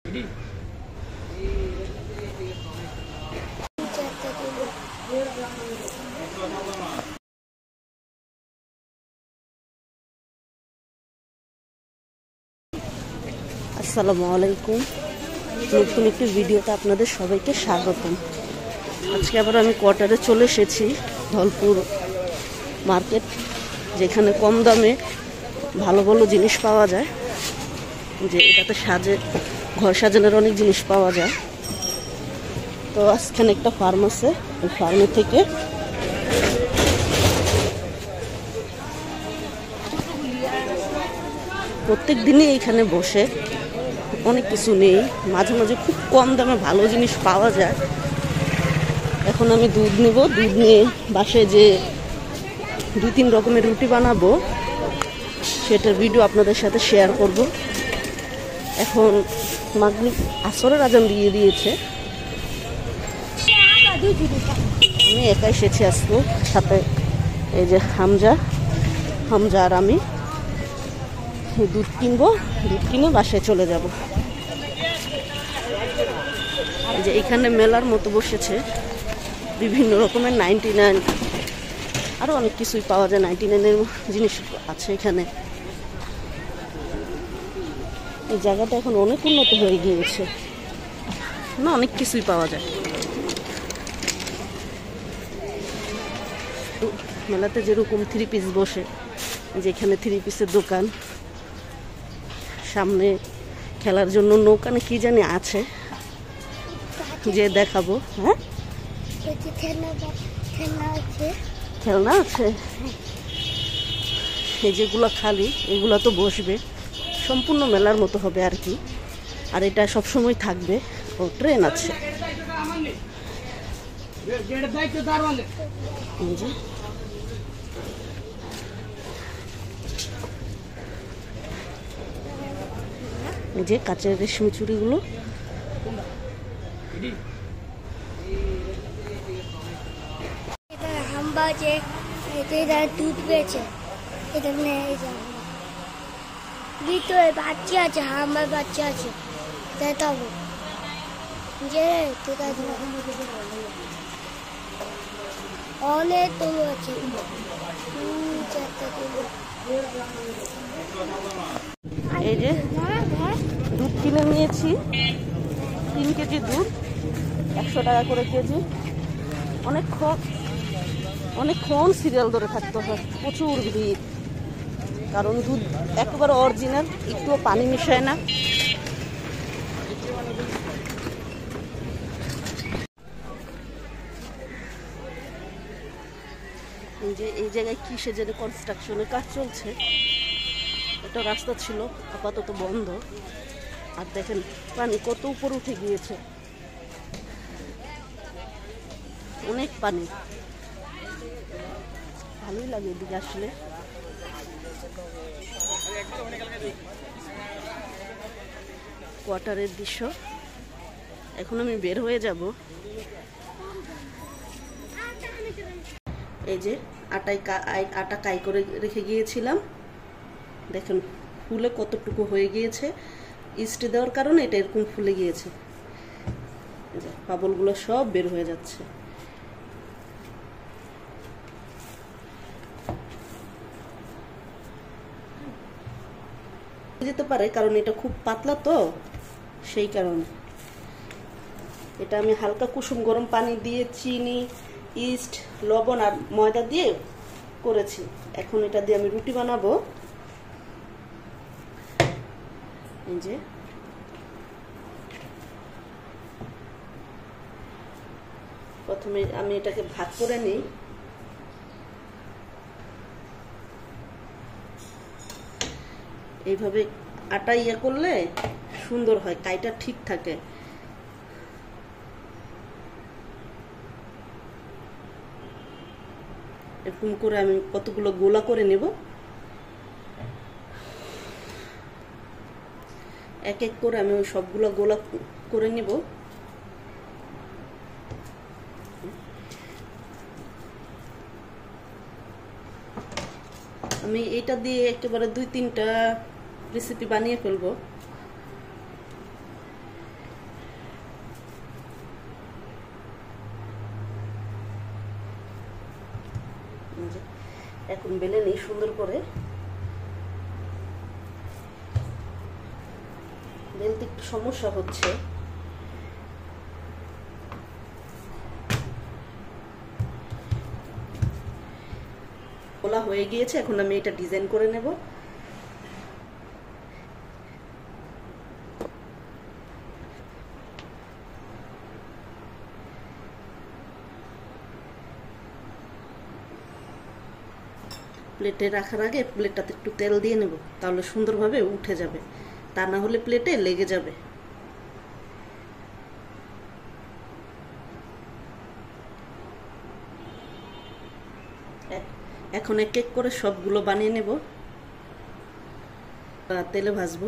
আসসালামু আলাইকুম। নতুন একটি ভিডিওতে আপনাদের সবাইকে স্বাগতম। আজকে আবার আমি কোয়ার্টারে চলে এসেছি, ধলপুর মার্কেট, যেখানে কম দামে ভালো ভালো জিনিস পাওয়া যায়। যে এটাতে ঘর সাজানোর অনেক জিনিস পাওয়া যায়। তো আজখানে একটা ফার্ম আছে, ওই ফার্মে থেকে প্রত্যেক দিনই এখানে বসে অনেক কিছু নেই, মাঝে মাঝে খুব কম দামে ভালো জিনিস পাওয়া যায়। এখন আমি দুধ নেব, দুধ নিয়ে বাসায় যে 2-3 রকমের রুটি বানাবো, সেটার ভিডিও আপনাদের সাথে শেয়ার করব। এখন মাগরিব আসরের আজান দিয়ে দিয়েছে। আমি একাই এসেছি আজকে, সাথে এই যে হামজা আর আমি। দুধ কিনবো, দুধ কিনে বাসায় চলে যাব। যে এখানে মেলার মতো বসেছে, বিভিন্ন রকমের 99, আরো অনেক কিছুই পাওয়া যায়। 99-এর জিনিস আছে এখানে। এই জায়গাটা এখন অনেক উন্নত হয়ে গিয়েছে না, অনেক কিছুই পাওয়া যায়। মেলাতে যেরকম 3 পিস বসে, যেখানে 3 পিসের দোকান, সামনে খেলার জন্য নৌকানে কি জানি আছে, যে দেখাবো। হ্যাঁ, খেলনা আছে। এই যেগুলো খালি, এগুলো তো বসবে, সম্পূর্ণ মেলার মতো হবে আর কি। আর এটা সবসময় থাকবে। ও ট্রেন আছে, এই যে কাচের রেশমি চুড়িগুলো। দুধ পেয়েছে, এটা ভিতরে বাচ্চা আছে, আমার বাচ্চা আছে, দেখাবো যে অনেক তরু আছে। এই যে দুধ কিনে নিয়েছি, 3 কেজি দুধ, 100 টাকা করে কেজি। অনেকক্ষণ সিরিয়াল ধরে থাকতে হয়, প্রচুর ভিড়। কারণ দুধ একেবারে অরিজিনাল, একটুও পানি মিশায় না। এই জায়গায় কিসে যেন কনস্ট্রাকশনের কাজ চলছে। একটা রাস্তা ছিল, আপাতত বন্ধ। আর দেখেন পানি কত উপরে উঠে গিয়েছে, অনেক পানি। ভালোই লাগে এদিকে আসলে। কোয়ার্টারের দৃশ্য। এখন আমি বের হয়ে যাব। এই যে আটা কাই করে রেখে গিয়েছিলাম, দেখেন ফুলে কতটুকু হয়ে গিয়েছে। ইস্ট দেওয়ার কারণে এটা এরকম ফুলে গিয়েছে। বাবলগুলো সব বের হয়ে যাচ্ছে। যেতে পারে, কারণ এটা খুব পাতলা, তো সেই কারণে। এটা আমি হালকা কুসুম গরম পানি দিয়ে চিনি, ইস্ট, লবণ আর ময়দা দিয়ে করেছি। এখন এটা দিয়ে আমি রুটি বানাবো। এই যে প্রথমে আমি এটাকে ভাগ করে নিই। এইভাবে আটা করলে সুন্দর হয়, কাইটা ঠিক থাকে। এরকম করে আমি কতগুলো গোলা করে নেব। এক এক করে আমি ওই সবগুলো গোলা করে নিব। আমি এটা দিয়ে একেবারে 2-3টা রেসিপি বানিয়ে ফেলবো। এখন বেলে নিই সুন্দর করে। বেলতে একটু সমস্যা হচ্ছে। খোলা হয়ে গিয়েছে, এখন আমি এটা ডিজাইন করে নেব। প্লেটে রাখার আগে প্লেটটাতে একটু তেল দিয়ে নেব, তাহলে সুন্দরভাবে উঠে যাবে, তা না হলে প্লেটে লেগে যাবে। এখন এক এক করে সবগুলো বানিয়ে নেব, তেলে ভাজবো।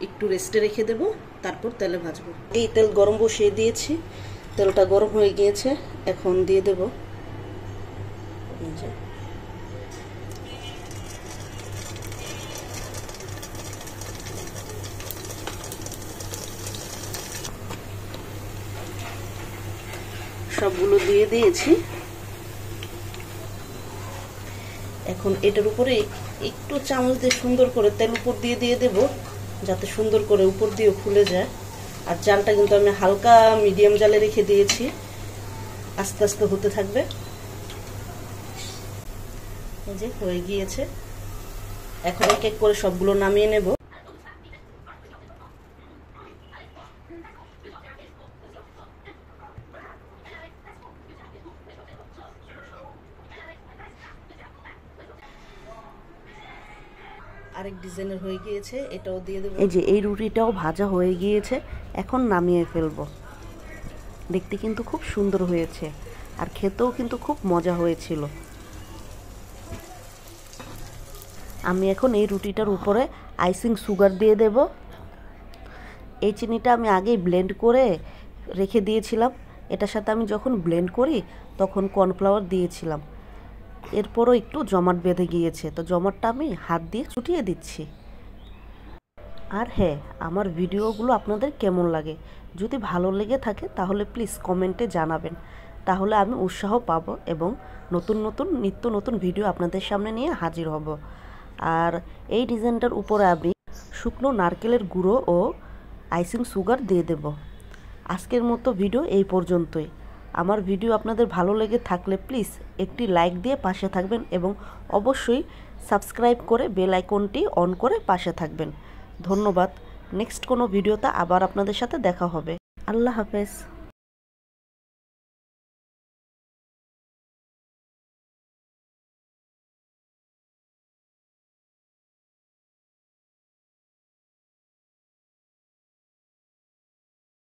একটু রেস্টে রেখে দেব, তারপর তেলে ভাজবো। এই তেল গরম বসিয়ে দিয়েছি, তেলটা গরম হয়ে গিয়েছে, এখন দিয়ে দেব। সবগুলো দিয়ে দিয়েছি। এখন এটার উপরে একটু চামচ দিয়ে সুন্দর করে তেল উপর দিয়ে দেব, যাতে সুন্দর করে উপর দিয়ে ফুলে যায়। আর জালটা কিন্তু আমি হালকা মিডিয়াম জালে রেখে দিয়েছি, আস্তে আস্তে হতে থাকবে। এই যে হয়ে গিয়েছে, এখন এক এক করে সবগুলো নামিয়ে নেব। আরেক ডিজাইনের হয়ে গিয়েছে, এটাও দিয়ে দেব। এই যে এই রুটিটাও ভাজা হয়ে গিয়েছে, এখন নামিয়ে ফেলবো। দেখতে কিন্তু খুব সুন্দর হয়েছে, আর খেতেও কিন্তু খুব মজা হয়েছিল। আমি এখন এই রুটিটার উপরে আইসিং সুগার দিয়ে দেব। এই চিনিটা আমি আগেই ব্লেন্ড করে রেখে দিয়েছিলাম, এটার সাথে আমি যখন ব্লেন্ড করি তখন কর্নফ্লাওয়ার দিয়েছিলাম। এরপরও একটু জমাট বেঁধে গিয়েছে, তো জমাটটা আমি হাত দিয়ে ছুটিয়ে দিচ্ছি। আর হ্যাঁ, আমার ভিডিওগুলো আপনাদের কেমন লাগে, যদি ভালো লেগে থাকে তাহলে প্লিজ কমেন্টে জানাবেন, তাহলে আমি উৎসাহ পাবো এবং নতুন নতুন নিত্য নতুন ভিডিও আপনাদের সামনে নিয়ে হাজির হব। আর এই ডিজাইনটার উপরে আমি শুকনো নারকেলের গুঁড়ো ও আইসিং সুগার দিয়ে দেব। আজকের মতো ভিডিও এই পর্যন্তই। আমার ভিডিও আপনাদের ভালো লেগে থাকলে প্লিজ একটি লাইক দিয়ে পাশে থাকবেন এবং অবশ্যই সাবস্ক্রাইব করে বেল আইকনটি অন করে পাশে থাকবেন। ধন্যবাদ। নেক্সট কোনো ভিডিওতে আবার আপনাদের সাথে দেখা হবে। আল্লাহ হাফেজ।